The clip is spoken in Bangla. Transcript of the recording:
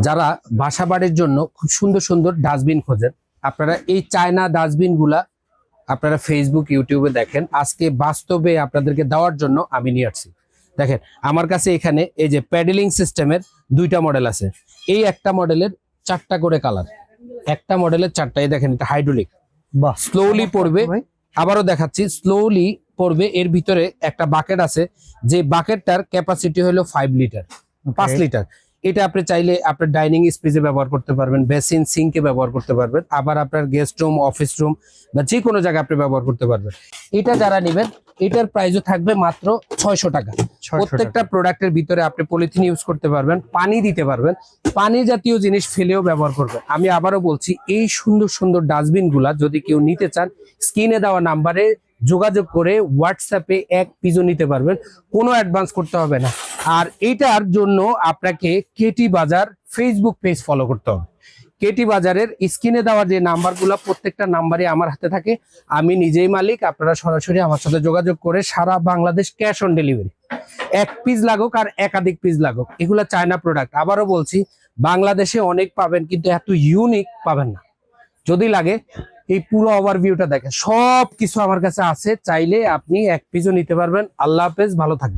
যারা বাসা বাড়ির জন্য খুব সুন্দর সুন্দর ডাস্টবিন খোঁজেন, আপনারা এই চায়না ডাস্টবিন গুলা আপনারা ফেসবুক ইউটিউবে দেখেন। আজকে বাস্তবে আপনাদেরকে দেওয়ার জন্য আমি নিয়ে আসছি। দেখেন আমার কাছে এখানে এই যে প্যাডেলিং সিস্টেমের দুইটা মডেল আছে। এই একটা মডেলের 4টা করে কালার, একটা মডেলের 4টা। এই দেখেন এটা হাইড্রোলিক, বাহ, স্লোলি পড়বে। ভাই। আবারও দেখাচ্ছি, স্লোলি পড়বে। এর ভিতরে একটা বাকেট আছে, যে বাকেটটার ক্যাপাসিটি হলো 5 লিটার, 5 লিটার। এটা আপনি চাইলে আপনার ডাইনিং স্পেসে ব্যবহার করতে পারবেন, বেসিন সিঙ্কে ব্যবহার করতে পারবেন, আবার আপনার গেস্ট রুম, অফিস রুম বা যে কোনো জায়গায় আপনি ব্যবহার করতে পারবেন। এটা যারা নেবেন এটার প্রাইসও থাকবে মাত্র 600 টাকা। প্রত্যেকটা প্রোডাক্টের ভিতরে আপনি পলিথিন ইউজ করতে পারবেন, পানি দিতে পারবেন, পানি জাতীয় জিনিস ফেলেও ব্যবহার করবেন। আমি আবারও বলছি, এই সুন্দর সুন্দর ডাস্টবিন গুলা যদি কেউ নিতে চান, স্ক্রিনে দেওয়া নাম্বারে যোগাযোগ করে হোয়াটসঅ্যাপে 1 পিসও নিতে পারবেন, কোনো অ্যাডভান্স করতে হবে না। আর এটার জন্য আপনাকে কেটি বাজার ফেসবুক পেজ ফলো করতে হবে। কেটি বাজারের স্ক্রিনে দেওয়া যে নাম্বারগুলো, প্রত্যেকটা নাম্বারই আমার হাতে থাকে, আমি নিজেই মালিক। আপনারা সরাসরি আমার সাথে যোগাযোগ করে সারা Bangladesh cash on delivery, 1 piece লাগুক আর একাধিক পিস লাগুক, এগুলা চায়না প্রোডাক্ট। আবারও বলছি, বাংলাদেশে অনেক পাবেন কিন্তু এত ইউনিক পাবেন না। যদি লাগে এই পুরো ওভারভিউটা দেখেন, সব কিছু আমার কাছে আছে, চাইলে আপনি 1 পিসও নিতে পারবেন। আল্লাহ হাফেজ, ভালো থাকবেন।